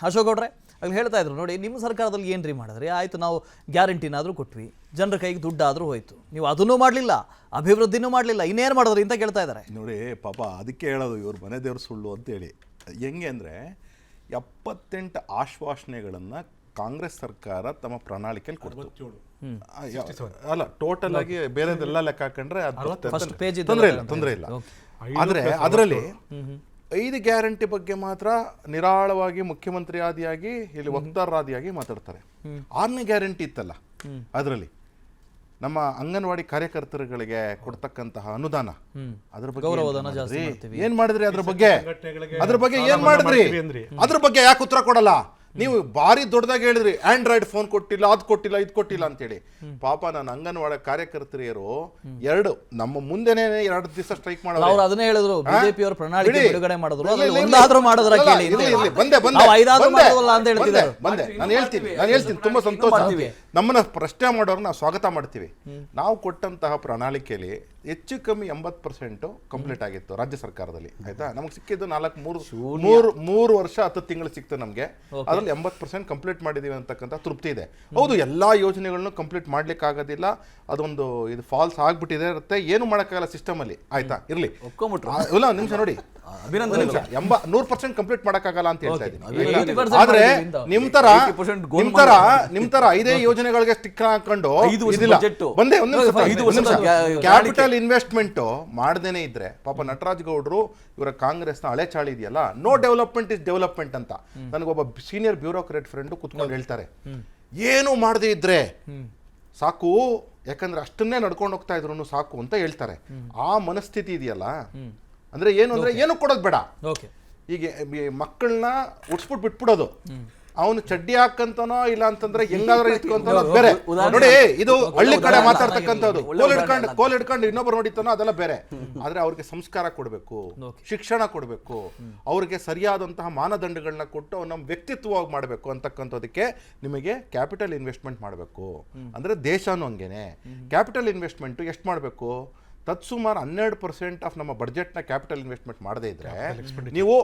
ಅಶೋಕ್ ಗೌಡ್ರೆ ಅಲ್ಲಿ ಹೇಳ್ತಾ ಇದ್ರು ನೋಡಿ, ನಿಮ್ಮ ಸರ್ಕಾರದಲ್ಲಿ ಏನ್ರಿ ಮಾಡಿದ್ರಿ? ಆಯಿತು, ನಾವು ಗ್ಯಾರಂಟಿನಾದರೂ ಕೊಟ್ವಿ, ಜನರ ಕೈಗೆ ದುಡ್ಡಾದರೂ ಹೋಯ್ತು, ನೀವು ಅದನ್ನೂ ಮಾಡಲಿಲ್ಲ, ಅಭಿವೃದ್ಧಿನೂ ಮಾಡಲಿಲ್ಲ, ಇನ್ನೇನು ಮಾಡಿದ್ರಿ ಅಂತ ಕೇಳ್ತಾ ಇದ್ದಾರೆ ನೋಡಿ. ಪಾಪ ಅದಕ್ಕೆ ಹೇಳೋದು ಇವ್ರ ಮನೆ ದೇವ್ರ ಸುಳ್ಳು ಅಂತೇಳಿ. ಹೆಂಗೆ ಅಂದರೆ 78 ಆಶ್ವಾಸನೆಗಳನ್ನು ಕಾಂಗ್ರೆಸ್ ಸರ್ಕಾರ ತಮ್ಮ ಪ್ರಣಾಳಿಕೆಯಲ್ಲಿ ಕೊಡ್ತು. ಅಲ್ಲ, ಟೋಟಲ್ ಆಗಿ ಬೇರೆದೆಲ್ಲ ಲೆಕ್ಕ ಹಾಕೊಂಡ್ರೆ ತೊಂದರೆ ಇಲ್ಲ. ಆದರೆ ಅದರಲ್ಲಿ 5 ಗ್ಯಾರಂಟಿ ಬಗ್ಗೆ ಮಾತ್ರ ನಿರಾಳವಾಗಿ ಮುಖ್ಯಮಂತ್ರಿ ಆದಿಯಾಗಿ ಇಲ್ಲಿ ವಕ್ತಾರರಾದಿಯಾಗಿ ಮಾತಾಡ್ತಾರೆ. 6ನೇ ಗ್ಯಾರಂಟಿ ಇತ್ತಲ್ಲ, ಅದರಲ್ಲಿ ನಮ್ಮ ಅಂಗನವಾಡಿ ಕಾರ್ಯಕರ್ತರುಗಳಿಗೆ ಕೊಡ್ತಕ್ಕಂತಹ ಅನುದಾನ, ಅದ್ರ ಬಗ್ಗೆ ಏನ್ ಮಾಡಿದ್ರಿ? ಅದ್ರ ಬಗ್ಗೆ ಏನ್ ಮಾಡಿದ್ರಿ? ಅದ್ರ ಬಗ್ಗೆ ಯಾಕೆ ಉತ್ತರ ಕೊಡಲ್ಲ? ನೀವು ಭಾರಿ ದೊಡ್ಡದಾಗಿ ಹೇಳಿದ್ರಿ, ಆಂಡ್ರಾಯ್ಡ್ ಫೋನ್ ಕೊಟ್ಟಿಲ್ಲ, ಅದು ಕೊಟ್ಟಿಲ್ಲ, ಇದು ಕೊಟ್ಟಿಲ್ಲ ಅಂತೇಳಿ. ಪಾಪ ನಾನು ಅಂಗನವಾಡಿ ಕಾರ್ಯಕರ್ತರಿಯರು ನಮ್ಮ ಮುಂದೆನೆ 2 ದಿವಸ ಸ್ಟ್ರೈಕ್ ಮಾಡೋದು. ಅವ್ರು ಅದನ್ನೇ ಹೇಳಿದ್ರು, ಬಿಜೆಪಿ ಅವರು ಪ್ರಣಾಳಿಕೆ ಬಿಡುಗಡೆ ಮಾಡಿದ್ರು, ನಾನು ಹೇಳ್ತೀನಿ ತುಂಬಾ ಸಂತೋಷ. ನಮ್ಮನ್ನ ಪ್ರಶ್ನೆ ಮಾಡೋರು ನಾವು ಸ್ವಾಗತ ಮಾಡ್ತೀವಿ. ನಾವು ಕೊಟ್ಟಂತಹ ಪ್ರಣಾಳಿಕೆಯಲ್ಲಿ ಹೆಚ್ಚು ಕಮ್ಮಿ 80% ಕಂಪ್ಲೀಟ್ ಆಗಿತ್ತು ರಾಜ್ಯ ಸರ್ಕಾರದಲ್ಲಿ. ಆಯ್ತಾ, ನಮಗೆ ಸಿಕ್ಕಿದ್ದು 3 ವರ್ಷ 10 ತಿಂಗಳು ಸಿಕ್ತು ನಮಗೆ. ಅದ್ರಲ್ಲಿ 80% ಕಂಪ್ಲೀಟ್ ಮಾಡಿದೀವಿ ಅಂತಕ್ಕಂಥ ತೃಪ್ತಿ ಇದೆ. ಹೌದು, ಎಲ್ಲಾ ಯೋಜನೆಗಳನ್ನು ಕಂಪ್ಲೀಟ್ ಮಾಡ್ಲಿಕ್ಕೆ ಆಗೋದಿಲ್ಲ, ಅದೊಂದು ಇದು ಫಾಲ್ಸ್ ಆಗ್ಬಿಟ್ಟಿದೆ ಇರುತ್ತೆ, ಏನು ಮಾಡೋಕ್ಕಾಗಲ್ಲ ಸಿಸ್ಟಮ್ ಅಲ್ಲಿ. ಆಯ್ತಾ, ಇರ್ಲಿ, ಇಲ್ಲ ನಿಮಿಷ ನೋಡಿ, 100% ಕಂಪ್ಲೀಟ್ ಮಾಡಕ್ಕಾಗಲ್ಲ ಅಂತ ಹೇಳ್ತಾ ಇದ್ದೀನಿ. ಆದ್ರೆ ನಿಮ್ ತರ 5 ಯೋಜನೆಗಳಿಗೆ ಸ್ಟಿಕ್ ಹಾಕೊಂಡು ಕ್ಯಾಪಿಟಲ್ ಇನ್ವೆಸ್ಟ್ಮೆಂಟ್ ಮಾಡದೇನೆ ಇದ್ರೆ, ಪಾಪ ನಟರಾಜ್ ಗೌಡ್ರು ಇವರ ಕಾಂಗ್ರೆಸ್ನ ಹಳೆ ಚಾಳಿ ಇದೆಯಲ್ಲ, ನೋ ಡೆವಲಪ್ಮೆಂಟ್ ಇಸ್ ಡೆವಲಪ್ಮೆಂಟ್ ಅಂತ ನನಗೊಬ್ಬ ಸೀನಿಯರ್ ಬ್ಯೂರೋಕ್ರೇಟ್ ಫ್ರೆಂಡ್ ಕುತ್ಕೊಂಡು ಹೇಳ್ತಾರೆ. ಏನು ಮಾಡದೇ ಇದ್ರೆ ಸಾಕು, ಯಾಕಂದ್ರೆ ಅಷ್ಟನ್ನೇ ನಡ್ಕೊಂಡು ಹೋಗ್ತಾ ಇದ್ರು ಸಾಕು ಅಂತ ಹೇಳ್ತಾರೆ. ಆ ಮನಸ್ಥಿತಿ ಇದೆಯಲ್ಲ, ಅಂದ್ರೆ ಏನು ಅಂದ್ರೆ ಏನು ಕೊಡೋದು ಬೇಡ. ಈಗ ಮಕ್ಕಳನ್ನ ಉಡ್ಸ್ಬಿಟ್ಟು ಬಿಟ್ಬಿಡೋದು, ಅವನು ಚಡ್ಡಿ ಹಾಕಂತಾನೋ ಇಲ್ಲ ಅಂತಂದ್ರೆ ಹೆಂಗಾದ್ರೂ ಇಟ್ಕೊಂತಾನೋ ಬೇರೆ. ನೋಡಿ, ಇದು ಹಳ್ಳಿ ಕಡೆ ಮಾತಾಡ್ತಕ್ಕಂಥದ್ದು. ಕೋಲ್ ಹಿಡ್ಕೊಂಡು ಇನ್ನೊಬ್ರು ನೋಡಿತಾನೋ ಅದೆಲ್ಲ ಬೇರೆ. ಆದ್ರೆ ಅವ್ರಿಗೆ ಸಂಸ್ಕಾರ ಕೊಡ್ಬೇಕು, ಶಿಕ್ಷಣ ಕೊಡ್ಬೇಕು, ಅವ್ರಿಗೆ ಸರಿಯಾದಂತಹ ಮಾನದಂಡಗಳನ್ನ ಕೊಟ್ಟು ನಮ್ಮ ವ್ಯಕ್ತಿತ್ವವಾಗಿ ಮಾಡ್ಬೇಕು ಅಂತಕ್ಕಂಥದಕ್ಕೆ ನಿಮಗೆ ಕ್ಯಾಪಿಟಲ್ ಇನ್ವೆಸ್ಟ್ಮೆಂಟ್ ಮಾಡಬೇಕು. ಅಂದ್ರೆ ದೇಶನೂ ಹಂಗೇನೆ. ಕ್ಯಾಪಿಟಲ್ ಇನ್ವೆಸ್ಟ್ಮೆಂಟ್ ಎಷ್ಟು ಮಾಡಬೇಕು? ತತ್ಸುಮಾರು 12% ಆಫ್ ನಮ್ಮ ಬಡ್ಜೆಟ್ನ ಕ್ಯಾಪಿಟಲ್ ಇನ್ವೆಸ್ಟ್ಮೆಂಟ್ ಮಾಡದೇ ಇದ್ರೆ ನೀವು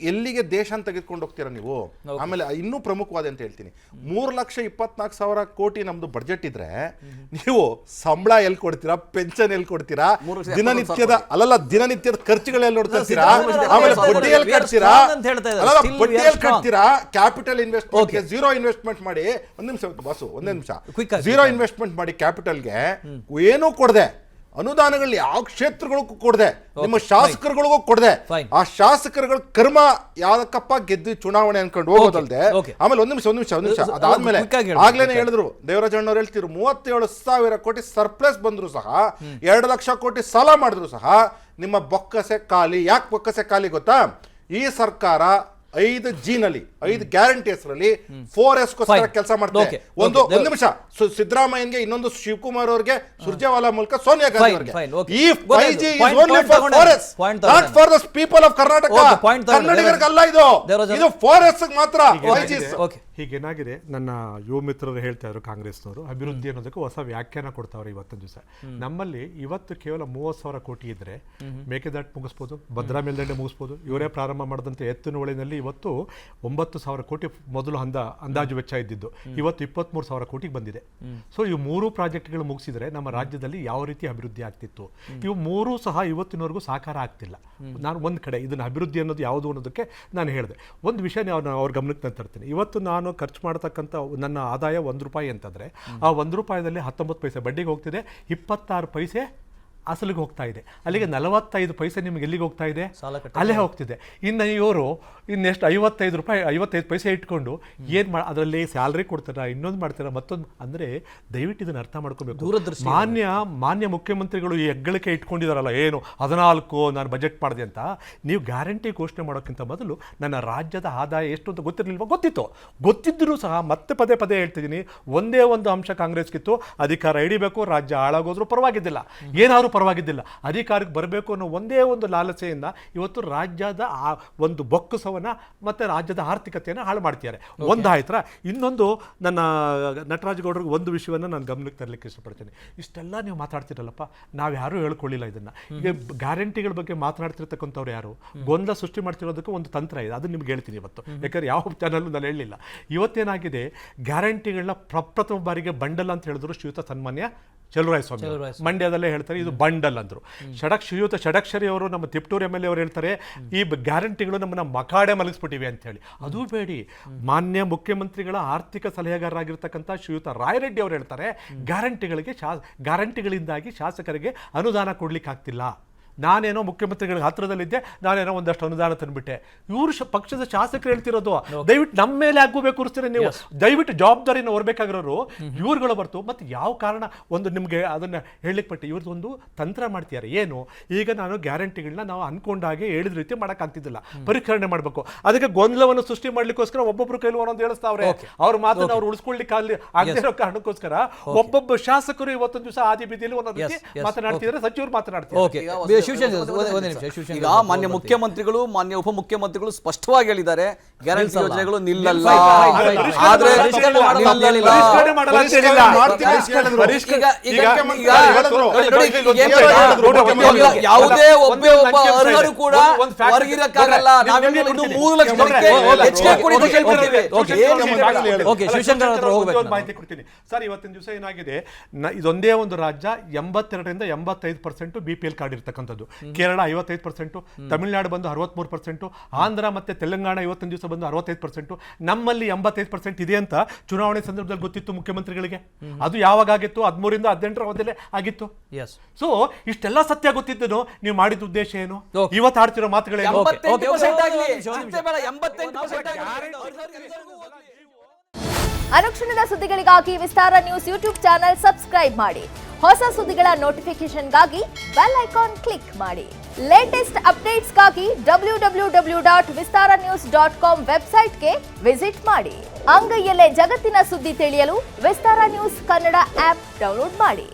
ಎಲ್ಲಿಗೆ ದೇಶ ಅಂತ ತೆಗೆದುಕೊಂಡು ಹೋಗ್ತೀರಾ ನೀವು? ಆಮೇಲೆ ಇನ್ನೂ ಪ್ರಮುಖವಾದ ಅಂತ ಹೇಳ್ತೀನಿ, 3,24,000 ಕೋಟಿ ನಮ್ದು ಬಡ್ಜೆಟ್ ಇದ್ರೆ ನೀವು ಸಂಬಳ ಎಲ್ಲಿ ಕೊಡ್ತೀರಾ, ಪೆನ್ಷನ್ ಎಲ್ಲಿ ಕೊಡ್ತೀರಾ, ದಿನನಿತ್ಯದ ಖರ್ಚುಗಳೆಲ್ಲ ನೋಡ್ತೀರಾ, ಆಮೇಲೆ ಬಡ್ಡಿಯಲ್ಲಿ ಕಟ್ತೀರಾ, ಕ್ಯಾಪಿಟಲ್ ಇನ್ವೆಸ್ಟ್ಮೆಂಟ್ ಝೀರೋ ಇನ್ವೆಸ್ಟ್ಮೆಂಟ್ ಮಾಡಿ. ಒಂದ್ ನಿಮಿಷ ಝೀರೋ ಇನ್ವೆಸ್ಟ್ಮೆಂಟ್ ಮಾಡಿ ಕ್ಯಾಪಿಟಲ್ಗೆ ಏನೂ ಕೊಡದೆ, ಅನುದಾನಗಳು ಯಾವ ಕ್ಷೇತ್ರಗಳಿಗೂ ಕೊಡದೆ, ನಿಮ್ಮ ಶಾಸಕರುಗಳಿಗೂ ಕೊಡದೆ, ಆ ಶಾಸಕರುಗಳ ಕರ್ಮ ಯಾವ್ದಕ್ಕಪ್ಪ ಗೆದ್ದು ಚುನಾವಣೆ ಅನ್ಕೊಂಡು ಹೋಗೋದಲ್ದೆ. ಆಮೇಲೆ ಒಂದ್ ನಿಮಿಷ ಅದಾದ್ಮೇಲೆ ಆಗ್ಲೇನೆ ಹೇಳಿದ್ರು, ದೇವರಾಜಣ್ಣವ್ರು ಹೇಳ್ತಿದ್ರು, 37,000 ಕೋಟಿ ಸರ್ಪ್ಲಸ್ ಬಂದ್ರು ಸಹ, 2 ಲಕ್ಷ ಕೋಟಿ ಸಾಲ ಮಾಡಿದ್ರು ಸಹ ನಿಮ್ಮ ಬೊಕ್ಕಸೆ ಖಾಲಿ. ಯಾಕೆ ಬೊಕ್ಕಸೆ ಖಾಲಿ ಗೊತ್ತಾ? ಈ ಸರ್ಕಾರ 5G ನಲ್ಲಿ 5 ಗ್ಯಾರಂಟಿ ಹೆಸರಲ್ಲಿ 4S ಕೆಲಸ ಮಾಡ್ತಾರೆ. ಒಂದು ನಿಮಿಷ, ಸಿದ್ದರಾಮಯ್ಯನ್ಗೆ, ಇನ್ನೊಂದು ಶಿವಕುಮಾರ್ ಅವ್ರಿಗೆ, ಸುರ್ಜೇವಾಲಾ ಮೂಲಕ ಸೋನಿಯಾ ಗಾಂಧಿ ಅವರಿಗೆ. ಈ 5G is only for 4S, not for the people of Karnataka. ಕನ್ನಡಿಗರಿಗಲ್ಲ ಇದು 4S ಮಾತ್ರ 5G. ಹೀಗೇನಾಗಿದೆ, ನನ್ನ ಯುವ ಮಿತ್ರರು ಹೇಳ್ತಾ ಇದ್ರು, ಕಾಂಗ್ರೆಸ್ನವರು ಅಭಿವೃದ್ಧಿ ಅನ್ನೋದಕ್ಕೆ ಹೊಸ ವ್ಯಾಖ್ಯಾನ ಕೊಡ್ತಾವ್ರೆ ಇವತ್ತಿನ ದಿವಸ. ನಮ್ಮಲ್ಲಿ ಇವತ್ತು ಕೇವಲ 30,000 ಕೋಟಿ ಇದ್ರೆ ಮೇಕೆದಾಟು ಮುಗಿಸ್ಬೋದು, ಭದ್ರಾ ಮೇಲ್ದಂಡೆ ಮುಗಿಸ್ಬೋದು. ಇವರೇ ಪ್ರಾರಂಭ ಮಾಡಿದಂತೆ ಎತ್ತಿನಹೊಳೆನಲ್ಲಿ ಇವತ್ತು 9,000 ಕೋಟಿ ಮೊದಲು ಅಂದಾಜು ವೆಚ್ಚ ಇದ್ದಿದ್ದು, ಇವತ್ತು 23,000 ಕೋಟಿಗೆ ಬಂದಿದೆ. ಸೊ ಇವು 3 ಪ್ರಾಜೆಕ್ಟ್ಗಳು ಮುಗಿಸಿದ್ರೆ ನಮ್ಮ ರಾಜ್ಯದಲ್ಲಿ ಯಾವ ರೀತಿ ಅಭಿವೃದ್ಧಿ ಆಗ್ತಿತ್ತು, ಇವು 3 ಸಹ ಇವತ್ತಿನವರೆಗೂ ಸಾಕಾರ ಆಗ್ತಿಲ್ಲ. ನಾನು ಒಂದು ಕಡೆ ಇದನ್ನ ಅಭಿವೃದ್ಧಿ ಅನ್ನೋದು ಯಾವುದು ಅನ್ನೋದಕ್ಕೆ ನಾನು ಹೇಳಿದೆ. ಒಂದು ವಿಷಯ ಅವ್ರ ಗಮನಕ್ಕೆ ನಾನು ತರ್ತೀನಿ. ಇವತ್ತು ನಾನು ಖರ್ಚು ಮಾಡತಕ್ಕಂಥ ನನ್ನ ಆದಾಯ ₹1 ಅಂತಂದ್ರೆ ಆ ₹1 19 ಪೈಸೆ ಬಡ್ಡಿಗೆ ಹೋಗ್ತಿದೆ, 26 ಪೈಸೆ ಅಸಲಿಗೆ ಹೋಗ್ತಾ ಇದೆ. ಅಲ್ಲಿಗೆ 45 ಪೈಸೆ ನಿಮ್ಗೆ ಎಲ್ಲಿಗೆ ಹೋಗ್ತಾ ಇದೆ? ಅಲ್ಲೇ ಹೋಗ್ತಿದೆ. ಇನ್ನು ಇವರು ಇನ್ನೆಷ್ಟು ₹55 ಪೈಸೆ ಇಟ್ಕೊಂಡು ಏನು ಅದರಲ್ಲಿ ಸ್ಯಾಲ್ರಿ ಕೊಡ್ತಾರ, ಇನ್ನೊಂದು ಮಾಡ್ತಾರ, ಮತ್ತೊಂದು. ಅಂದರೆ ದಯವಿಟ್ಟು ಇದನ್ನು ಅರ್ಥ ಮಾಡ್ಕೋಬೇಕು. ಮಾನ್ಯ ಮುಖ್ಯಮಂತ್ರಿಗಳು ಈ ಹೆಗ್ಗಳಿಕೆ ಇಟ್ಕೊಂಡಿದಾರಲ್ಲ, ಏನು 14 ನಾನು ಬಜೆಟ್ ಮಾಡಿದೆ ಅಂತ. ನೀವು ಗ್ಯಾರಂಟಿ ಘೋಷಣೆ ಮಾಡೋಕ್ಕಿಂತ ಮೊದಲು ನನ್ನ ರಾಜ್ಯದ ಆದಾಯ ಎಷ್ಟು ಅಂತ ಗೊತ್ತಿರಲಿಲ್ವ? ಗೊತ್ತಿದ್ದರೂ ಸಹ ಮತ್ತೆ ಪದೇ ಹೇಳ್ತಿದ್ದೀನಿ, ಒಂದೇ ಒಂದು ಅಂಶ ಕಾಂಗ್ರೆಸ್ಗಿತ್ತು, ಅಧಿಕಾರ ಹಿಡಿಬೇಕು, ರಾಜ್ಯ ಹಾಳಾಗೋದ್ರು ಪರವಾಗಿದ್ದಿಲ್ಲ, ಏನಾದ್ರು ಪರವಾಗಿದ್ದಿಲ್ಲ. ಅಧಿಕಾರಕ್ಕೆ ಬರಬೇಕು ಅನ್ನೋ ಒಂದೇ ಒಂದು ಲಾಲಸೆಯಿಂದ ಇವತ್ತು ರಾಜ್ಯದ ಆ ಒಂದು ಬೊಕ್ಕಸವನ್ನ ಮತ್ತೆ ರಾಜ್ಯದ ಆರ್ಥಿಕತೆಯನ್ನು ಹಾಳು ಮಾಡ್ತಿದ್ದಾರೆ. ಒಂದಾಯ್ತರ. ಇನ್ನೊಂದು ನನ್ನ ನಟರಾಜಗೌಡರಿಗೆ ಒಂದು ವಿಷಯವನ್ನು ನಾನು ಗಮನಕ್ಕೆ ತರಲಿಕ್ಕೆ ಇಷ್ಟಪಡ್ತೇನೆ. ಇಷ್ಟೆಲ್ಲ ನೀವು ಮಾತಾಡ್ತಿರಲ್ಲಪ್ಪ, ನಾವು ಯಾರೂ ಹೇಳ್ಕೊಳ್ಳಿಲ್ಲ ಇದನ್ನ. ಈಗ ಗ್ಯಾರಂಟಿಗಳ ಬಗ್ಗೆ ಮಾತನಾಡ್ತಿರ್ತಕ್ಕಂಥವ್ರು ಯಾರು ಗೊಂದಲ ಸೃಷ್ಟಿ ಮಾಡ್ತಿರೋದಕ್ಕೆ ಒಂದು ತಂತ್ರ ಇದೆ, ಅದು ನಿಮ್ಗೆ ಹೇಳ್ತೀನಿ ಇವತ್ತು. ಯಾಕಂದ್ರೆ ಯಾವ ಚಾನಲ್ ನಾನು ಹೇಳಲಿಲ್ಲ. ಇವತ್ತೇನಾಗಿದೆ, ಗ್ಯಾರಂಟಿಗಳನ್ನ ಪ್ರಪ್ರಥಮ ಬಾರಿಗೆ ಬಂಡಲ್ ಅಂತ ಹೇಳಿದ್ರು ಶ್ರೀಯುತ ಸನ್ಮಾನ್ಯ ಚಲುವರಾಯಸ್ವಾಮಿ ಮಂಡ್ಯದಲ್ಲೇ ಹೇಳ್ತಾರೆ ಇದು ಬಂಡಲ್ ಅಂದ್ರು. ಶ್ರೀಯುತ ಷಡಕ್ಷರಿ ಅವರು ನಮ್ಮ ತಿಪ್ಟೂರು MLA ಅವರು ಹೇಳ್ತಾರೆ ಈ ಗ್ಯಾರಂಟಿಗಳು ನಮ್ಮನ್ನ ಮಕಾಡೆ ಮಲಗಿಸ್ಬಿಟ್ಟಿವೆ ಅಂತ ಹೇಳಿ. ಅದು ಬೇಡಿ, ಮಾನ್ಯ ಮುಖ್ಯಮಂತ್ರಿಗಳ ಆರ್ಥಿಕ ಸಲಹೆಗಾರರಾಗಿರ್ತಕ್ಕಂಥ ಶ್ರೀಯುತ ರಾಯರೆಡ್ಡಿ ಅವರು ಹೇಳ್ತಾರೆ ಗ್ಯಾರಂಟಿಗಳಿಂದಾಗಿ ಶಾಸಕರಿಗೆ ಅನುದಾನ ಕೊಡ್ಲಿಕ್ಕೆ ಆಗ್ತಿಲ್ಲ. ನಾನೇನೋ ಮುಖ್ಯಮಂತ್ರಿಗಳಿಗೆ ಹತ್ರದಲ್ಲಿದ್ದೆ, ನಾನೇನೋ ಒಂದಷ್ಟು ಅನುದಾನ ತಂದ್ಬಿಟ್ಟೆ. ಇವರು ಪಕ್ಷದ ಶಾಸಕರು ಹೇಳ್ತಿರೋದು. ದಯವಿಟ್ಟು ನಮ್ಮ ಮೇಲೆ ಆಗೋಬೇಕು ಕೂರಿಸ್ತೀರ ನೀವು. ದಯವಿಟ್ಟು ಜವಾಬ್ದಾರಿನ ಹೊರಬೇಕಾಗಿರೋರು ಇವ್ರುಗಳು ಬರ್ತು. ಮತ್ತೆ ಯಾವ ಕಾರಣ ಒಂದು ನಿಮ್ಗೆ ಅದನ್ನ ಹೇಳಲಿಕ್ಕೆ ಪಟ್ಟು ಇವ್ರದ್ದು ಒಂದು ತಂತ್ರ ಮಾಡ್ತಿದ್ದಾರೆ. ಏನು, ಈಗ ನಾನು ಗ್ಯಾರಂಟಿಗಳನ್ನ ನಾವು ಅನ್ಕೊಂಡಾಗೆ ಹೇಳಿದ ರೀತಿ ಮಾಡೋಕ್ಕಾಗ್ತಿದ್ದಿಲ್ಲ, ಪರಿಷ್ಕರಣೆ ಮಾಡಬೇಕು. ಅದಕ್ಕೆ ಗೊಂದಲವನ್ನು ಸೃಷ್ಟಿ ಮಾಡ್ಲಿಕ್ಕೋಸ್ಕರ ಒಬ್ಬೊಬ್ರು ಕೈಲಿ ಒಂದೊಂದು ಹೇಳಿಸ್ತಾವ್ರೆ. ಅವ್ರ ಮಾತನ್ನ ಅವ್ರು ಉಳಿಸ್ಕೊಳ್ಳಿಕ್ಕೆ ಆಗದಿರೋ ಕಾರಣಕ್ಕೋಸ್ಕರ ಒಬ್ಬೊಬ್ಬ ಶಾಸಕರು ಇವತ್ತೊಂದು ದಿವಸ ಆದಿ ಬೀದಿಯಲ್ಲಿ ಒಂದೊಂದು ರೀತಿ ಮಾತನಾಡ್ತಿದ್ದಾರೆ, ಸಚಿವರು ಮಾತನಾಡ್ತಿದ್ದಾರೆ. ಈಗ ಮಾನ್ಯ ಮುಖ್ಯಮಂತ್ರಿಗಳು ಮಾನ್ಯ ಉಪಮುಖ್ಯಮಂತ್ರಿಗಳು ಸ್ಪಷ್ಟವಾಗಿ ಹೇಳಿದ್ದಾರೆ ಗ್ಯಾರಂಟಿ ಯೋಜನೆಗಳು ನಿಲ್ಲಲ್ಲ. ಆದ್ರೆ ಯಾವುದೇ ಒಬ್ಬ ಅರ್ಹರು ಕೂಡ ಹೊರಗಿರಕ್ಕಾಗಲ್ಲ. ನಾವೆಲ್ಲ 3 ಲಕ್ಷ ಮಾಹಿತಿ ಕೊಡ್ತೀನಿ ಸರ್. ಇವತ್ತಿನ ದಿವಸ ಏನಾಗಿದೆ, ಇದೊಂದೇ ಒಂದು ರಾಜ್ಯ 82ರಿಂದ 85% BPL ಕಾರ್ಡ್ ಇರ್ತಕ್ಕಂಥದ್ದು. ಕೇರಳ 55%, ತಮಿಳುನಾಡು ಬಂದು 63%, ಆಂಧ್ರ ಮತ್ತೆ ತೆಲಂಗಾಣ ಇವತ್ತಿನ ದಿವಸ ಬಂದು 65%. ನಮ್ಮಲ್ಲಿ 85% ಇದೆ ಅಂತ ಚುನಾವಣೆ ಸಂದರ್ಭದಲ್ಲಿ ಗೊತ್ತಿತ್ತು ಮುಖ್ಯಮಂತ್ರಿಗಳಿಗೆ. ಅದು ಯಾವಾಗ ಆಗಿತ್ತು? 13ರಿಂದ 18ರ ಅವಧಿಯಲ್ಲೇ ಆಗಿತ್ತು. ಸೊ ಇಷ್ಟೆಲ್ಲ ಸತ್ಯ ಗೊತ್ತಿದ್ದನು ನೀವು ಮಾಡಿದ ಉದ್ದೇಶ ಏನು? ಇವತ್ತು ಆಡ್ತಿರೋ ಮಾತುಗಳೇನು? ಅನುಕ್ಷಣದ ಸುದ್ದಿಗಳಿಗಾಗಿ ವಿಸ್ತಾರ ನ್ಯೂಸ್ ಯೂಟ್ಯೂಬ್ ಚಾನೆಲ್ ಸಬ್ಸ್ಕ್ರೈಬ್ ಮಾಡಿ. ಹೊಸ ಸುದ್ದಿಗಳ ನೋಟಿಫಿಕೇಶನ್ಗಾಗಿ ಬೆಲ್ ಐಕಾನ್ ಕ್ಲಿಕ್ ಮಾಡಿ. ಲೇಟೆಸ್ಟ್ ಅಪ್ಡೇಟ್ಸ್ಗಾಗಿ www.vistaranews.com ವೆಬ್ಸೈಟ್ಗೆ ವಿಸಿಟ್ ಮಾಡಿ. ಅಂಗೈಯಲ್ಲೇ ಜಗತ್ತಿನ ಸುದ್ದಿ ತಿಳಿಯಲು ವಿಸ್ತಾರ ನ್ಯೂಸ್ ಕನ್ನಡ ಆಪ್ ಡೌನ್ಲೋಡ್ ಮಾಡಿ.